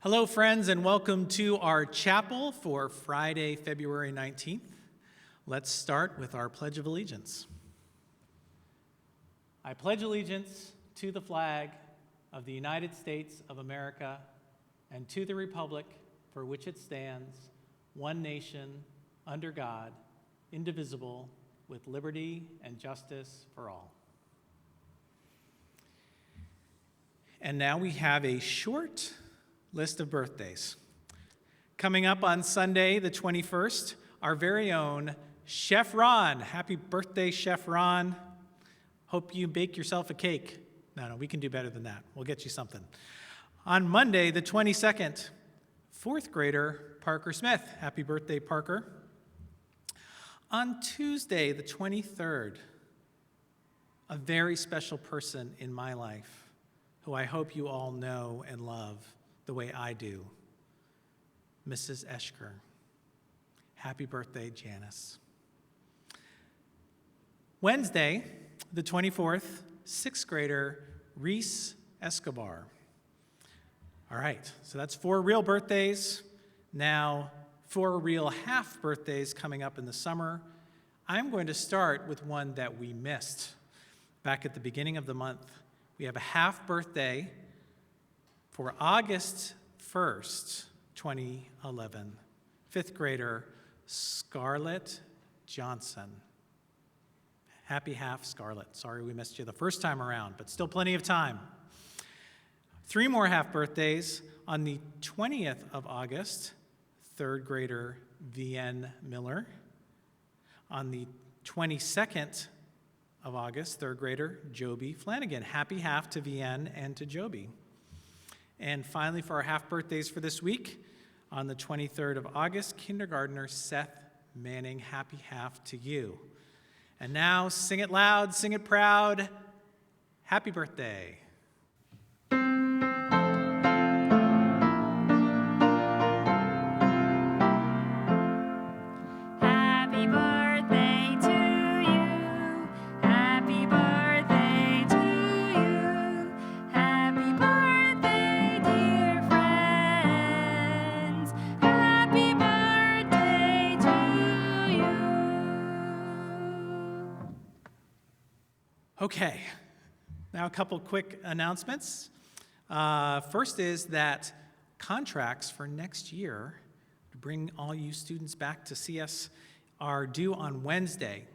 Hello, friends, and welcome to our chapel for Friday, February 19th. Let's start with our Pledge of Allegiance. I pledge allegiance to the flag of the United States of America and to the republic for which it stands, one nation, under God, indivisible, with liberty and justice for all. And now we have a short list of birthdays. Coming up on Sunday, the 21st, our very own Chef Ron. Happy birthday, Chef Ron. Hope you bake yourself a cake. No, we can do better than that. We'll get you something. On Monday, the 22nd, fourth grader Parker Smith. Happy birthday, Parker. On Tuesday, the 23rd, a very special person in my life who I hope you all know and love the way I do, Mrs. Eschker. Happy birthday, Janice. Wednesday, the 24th, sixth grader Reese Escobar. All right, so that's 4 real birthdays. Now, 4 real half birthdays coming up in the summer. I'm going to start with one that we missed back at the beginning of the month. We have a half birthday for August 1st, 2011, fifth grader Scarlett Johnson. Happy half, Scarlett. Sorry we missed you the first time around, but still plenty of time. 3 more half birthdays. On the 20th of August, third grader VN Miller. On the 22nd of August, third grader Joby Flanagan. Happy half to VN and to Joby. And finally, for our half birthdays for this week, on the 23rd of August, kindergartner Seth Manning. Happy half to you. And now, sing it loud, sing it proud. Happy birthday. Happy birthday to you. Happy birthday to you. Happy birthday, dear friends. Happy birthday to you. Okay, now a couple quick announcements. First is that contracts for next year to bring all you students back to see us are due on Wednesday.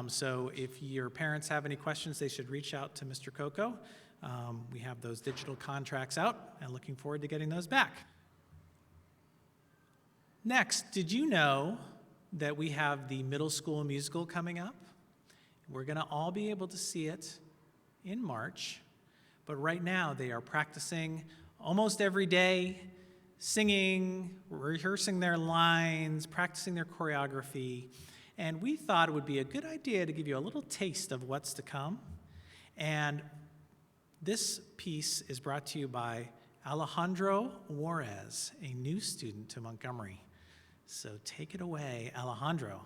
So if your parents have any questions, they should reach out to Mr. Coco. We have those digital contracts out and looking forward to getting those back. Next, did you know that we have the middle school musical coming up? We're going to all be able to see it in March, but right now they are practicing almost every day, singing, rehearsing their lines, practicing their choreography, and we thought it would be a good idea to give you a little taste of what's to come. And this piece is brought to you by Alejandro Juarez, a new student to Montgomery. So take it away, Alejandro.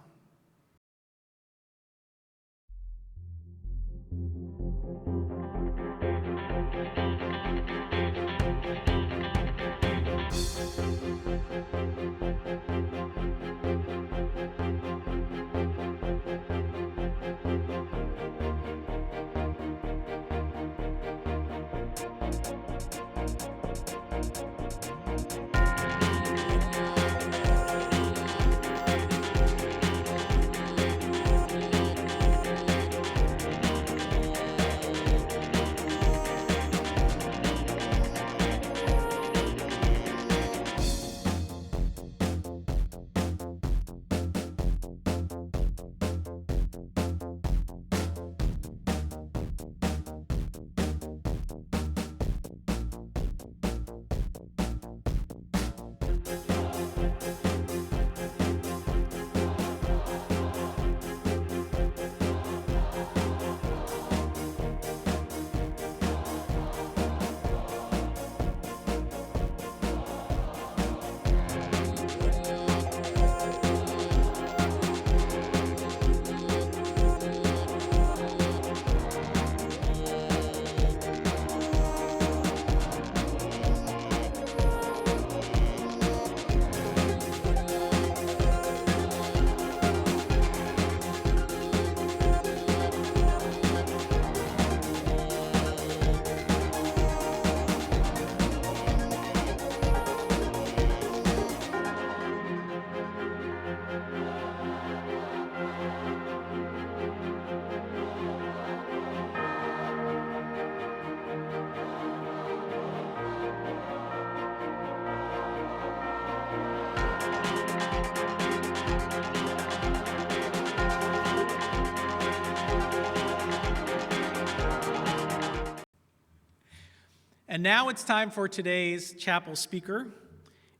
And now it's time for today's chapel speaker.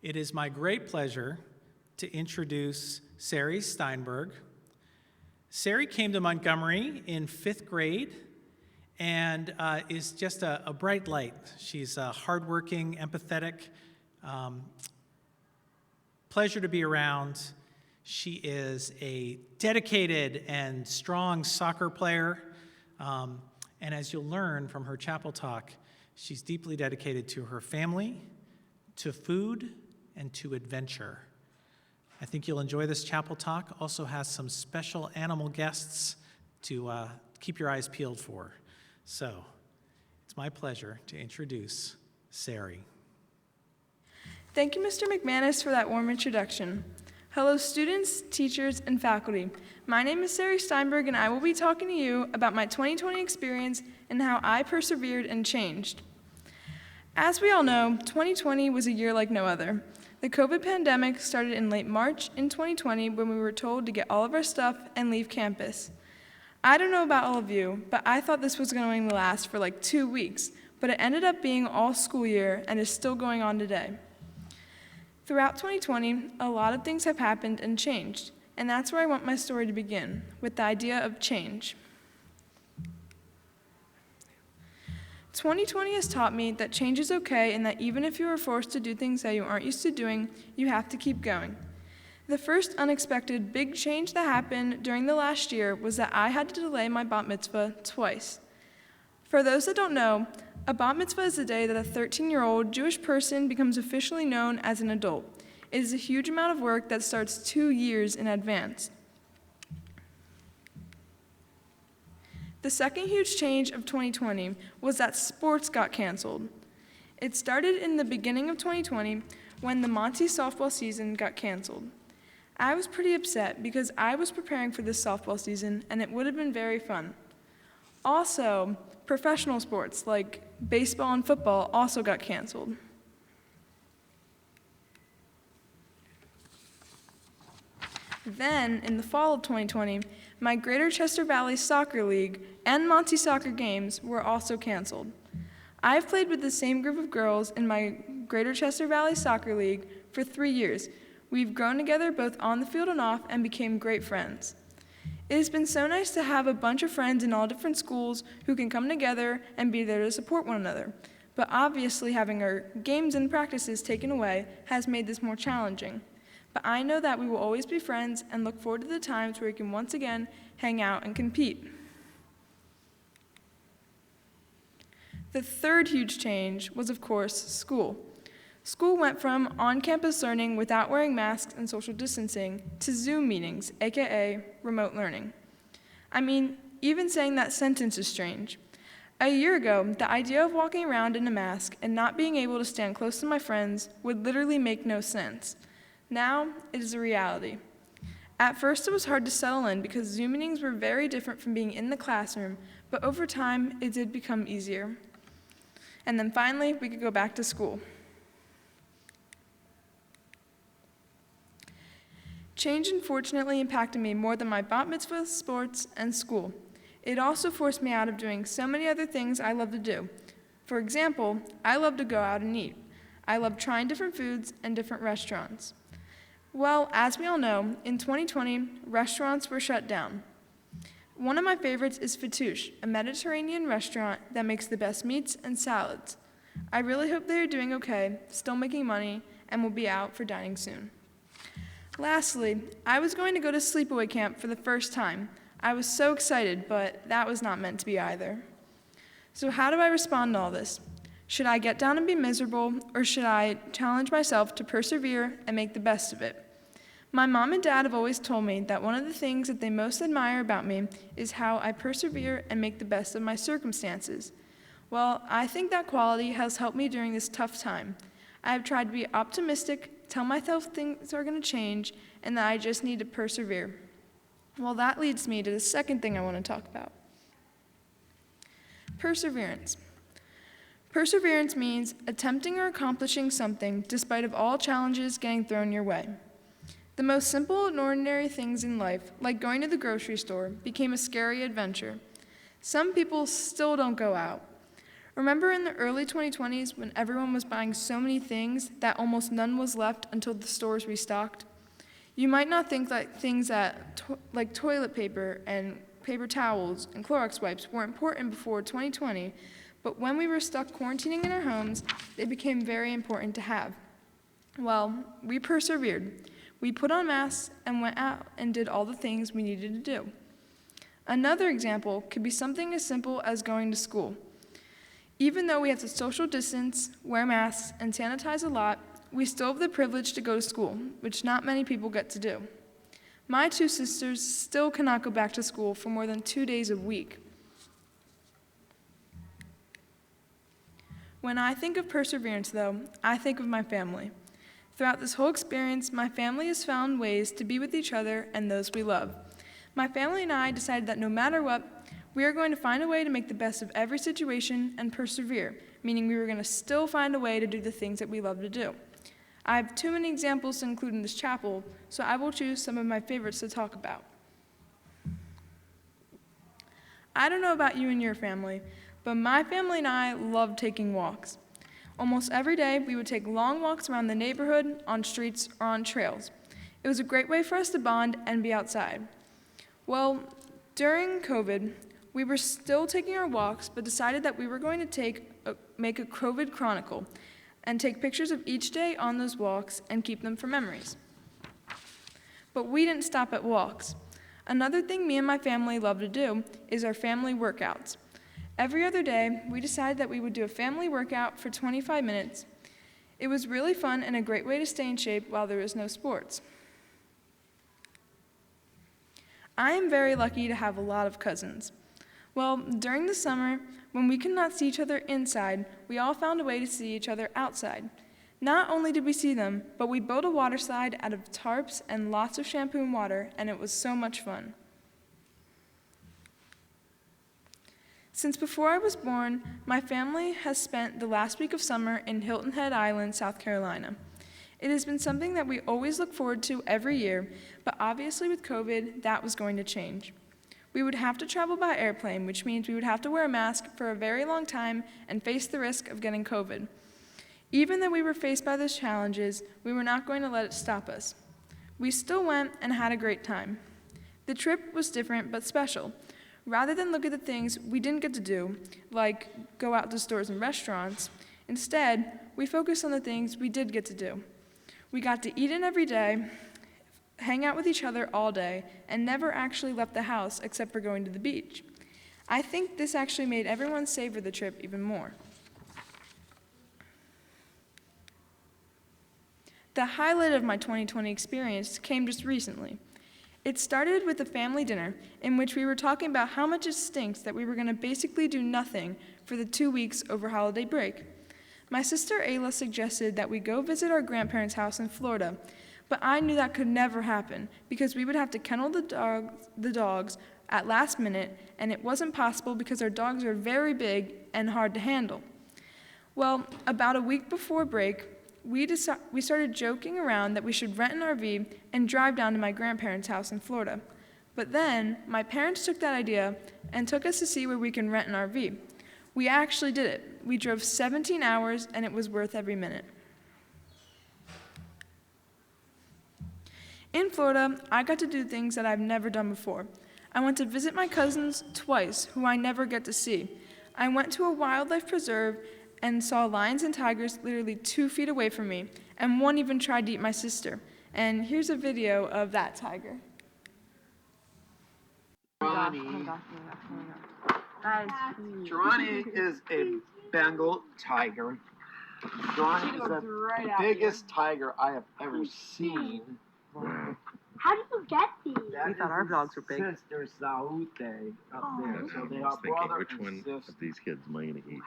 It is my great pleasure to introduce Sari Steinberg. Sari came to Montgomery in 5th grade and is just a bright light. She's a hardworking, empathetic, pleasure to be around. She is a dedicated and strong soccer player. And as you'll learn from her chapel talk, she's deeply dedicated to her family, to food, and to adventure. I think you'll enjoy this chapel talk. Also has some special animal guests to keep your eyes peeled for. So it's my pleasure to introduce Sari. Thank you, Mr. McManus, for that warm introduction. Hello, students, teachers, and faculty. My name is Sari Steinberg, and I will be talking to you about my 2020 experience and how I persevered and changed. As we all know, 2020 was a year like no other. The COVID pandemic started in late March in 2020 when we were told to get all of our stuff and leave campus. I don't know about all of you, but I thought this was going to last for like 2 weeks, but it ended up being all school year and is still going on today. Throughout 2020, a lot of things have happened and changed, and that's where I want my story to begin, with the idea of change. 2020 has taught me that change is okay and that even if you are forced to do things that you aren't used to doing, you have to keep going. The first unexpected big change that happened during the last year was that I had to delay my bat mitzvah twice. For those that don't know, a bat mitzvah is the day that a 13-year-old Jewish person becomes officially known as an adult. It is a huge amount of work that starts 2 years in advance. The second huge change of 2020 was that sports got canceled. It started in the beginning of 2020 when the Monty softball season got canceled. I was pretty upset because I was preparing for this softball season and it would have been very fun. Also, professional sports like baseball and football also got canceled. Then, in the fall of 2020, my Greater Chester Valley Soccer League and Monty Soccer games were also canceled. I've played with the same group of girls in my Greater Chester Valley Soccer League for 3 years. We've grown together both on the field and off and became great friends. It has been so nice to have a bunch of friends in all different schools who can come together and be there to support one another. But obviously having our games and practices taken away has made this more challenging. But I know that we will always be friends and look forward to the times where we can once again hang out and compete. The third huge change was, of course, school. School went from on-campus learning without wearing masks and social distancing to Zoom meetings, aka remote learning. I mean, even saying that sentence is strange. A year ago, the idea of walking around in a mask and not being able to stand close to my friends would literally make no sense. Now, it is a reality. At first, it was hard to settle in because Zoom meetings were very different from being in the classroom, but over time, it did become easier. And then finally, we could go back to school. Change unfortunately impacted me more than my bat mitzvah, sports, and school. It also forced me out of doing so many other things I love to do. For example, I love to go out and eat. I love trying different foods and different restaurants. Well, as we all know, in 2020, restaurants were shut down. One of my favorites is Fatouche, a Mediterranean restaurant that makes the best meats and salads. I really hope they are doing okay, still making money, and will be out for dining soon. Lastly, I was going to go to sleepaway camp for the first time. I was so excited, but that was not meant to be either. So how do I respond to all this? Should I get down and be miserable, or should I challenge myself to persevere and make the best of it? My mom and dad have always told me that one of the things that they most admire about me is how I persevere and make the best of my circumstances. Well, I think that quality has helped me during this tough time. I have tried to be optimistic, tell myself things are going to change, and that I just need to persevere. Well, that leads me to the second thing I want to talk about. Perseverance. Perseverance means attempting or accomplishing something despite of all challenges getting thrown your way. The most simple and ordinary things in life, like going to the grocery store, became a scary adventure. Some people still don't go out. Remember in the early 2020s when everyone was buying so many things that almost none was left until the stores restocked? You might not think that things like toilet paper and paper towels and Clorox wipes were important before 2020, but when we were stuck quarantining in our homes, they became very important to have. Well, we persevered. We put on masks and went out and did all the things we needed to do. Another example could be something as simple as going to school. Even though we have to social distance, wear masks, and sanitize a lot, we still have the privilege to go to school, which not many people get to do. My two sisters still cannot go back to school for more than 2 days a week. When I think of perseverance, though, I think of my family. Throughout this whole experience, my family has found ways to be with each other and those we love. My family and I decided that no matter what, we are going to find a way to make the best of every situation and persevere, meaning we were going to still find a way to do the things that we love to do. I have too many examples to include in this chapel, so I will choose some of my favorites to talk about. I don't know about you and your family, but my family and I love taking walks. Almost every day, we would take long walks around the neighborhood, on streets, or on trails. It was a great way for us to bond and be outside. Well, during COVID, we were still taking our walks, but decided that we were going to make a COVID chronicle and take pictures of each day on those walks and keep them for memories. But we didn't stop at walks. Another thing me and my family love to do is our family workouts. Every other day, we decided that we would do a family workout for 25 minutes. It was really fun and a great way to stay in shape while there was no sports. I am very lucky to have a lot of cousins. Well, during the summer, when we could not see each other inside, we all found a way to see each other outside. Not only did we see them, but we built a water slide out of tarps and lots of shampoo and water, and it was so much fun. Since before I was born, my family has spent the last week of summer in Hilton Head Island, South Carolina. It has been something that we always look forward to every year, but obviously with COVID, that was going to change. We would have to travel by airplane, which means we would have to wear a mask for a very long time and face the risk of getting COVID. Even though we were faced by those challenges, we were not going to let it stop us. We still went and had a great time. The trip was different but special. Rather than look at the things we didn't get to do, like go out to stores and restaurants, instead, we focused on the things we did get to do. We got to eat in every day, hang out with each other all day, and never actually left the house except for going to the beach. I think this actually made everyone savor the trip even more. The highlight of my 2020 experience came just recently. It started with a family dinner in which we were talking about how much it stinks that we were going to basically do nothing for the 2 weeks over holiday break. My sister Ayla suggested that we go visit our grandparents' house in Florida, but I knew that could never happen because we would have to kennel the dogs at last minute, and it wasn't possible because our dogs are very big and hard to handle. Well, about a week before break, we started joking around that we should rent an RV and drive down to my grandparents' house in Florida. But then, my parents took that idea and took us to see where we can rent an RV. We actually did it. We drove 17 hours, and it was worth every minute. In Florida, I got to do things that I've never done before. I went to visit my cousins twice, who I never get to see. I went to a wildlife preserve and saw lions and tigers literally 2 feet away from me, and one even tried to eat my sister. And here's a video of that tiger. Johnny is a Bengal tiger. Johnny is the biggest tiger I have ever seen. How did you get these? We thought our dogs were big. Sister Saute up there. So they I are was thinking, brother which and one sister. of these kids am I going to eat?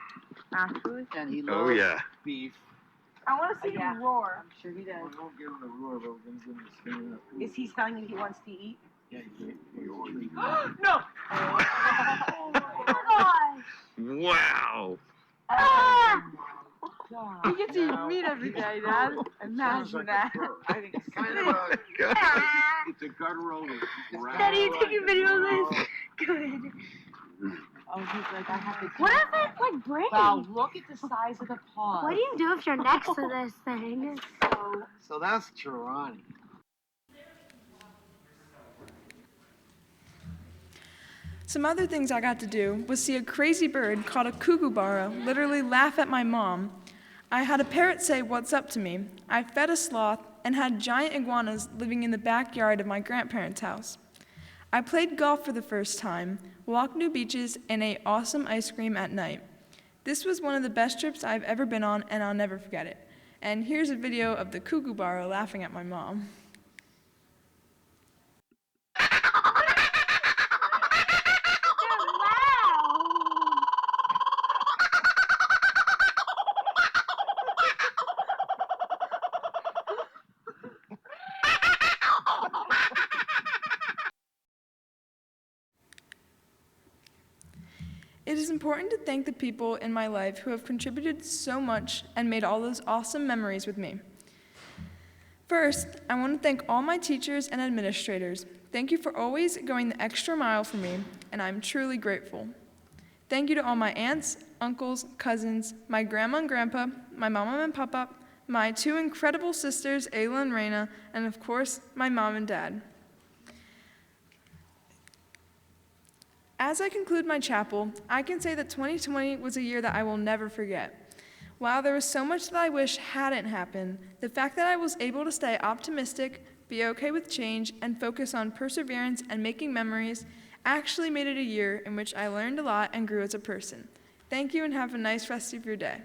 Actually? And he Oh, loves yeah. beef. I want to see him roar. I'm sure he We does. won't give him the roar, but we're going to give him the stand up. Is he telling you he wants to eat? Yeah, he ordered. No! Oh my Wow! gosh! You get to eat meat every day, Dad. Imagine that. I think it's kind of a, it's a guttural. Daddy, you taking video of this? Good. Oh, he's like, I have to. What if it like breaks? Wow, look at the size of the paw. What do you do if you're next to this thing? So that's Chirani. Some other things I got to do was see a crazy bird called a kookaburra literally laugh at my mom. I had a parrot say what's up to me. I fed a sloth and had giant iguanas living in the backyard of my grandparents' house. I played golf for the first time, walked new beaches, and ate awesome ice cream at night. This was one of the best trips I've ever been on, and I'll never forget it. And here's a video of the kookaburra laughing at my mom. It is important to thank the people in my life who have contributed so much and made all those awesome memories with me. First, I want to thank all my teachers and administrators. Thank you for always going the extra mile for me, and I'm truly grateful. Thank you to all my aunts, uncles, cousins, my grandma and grandpa, my mama and papa, my two incredible sisters, Ayla and Raina, and of course, my mom and dad. As I conclude my chapel, I can say that 2020 was a year that I will never forget. While there was so much that I wish hadn't happened, the fact that I was able to stay optimistic, be okay with change, and focus on perseverance and making memories actually made it a year in which I learned a lot and grew as a person. Thank you and have a nice rest of your day.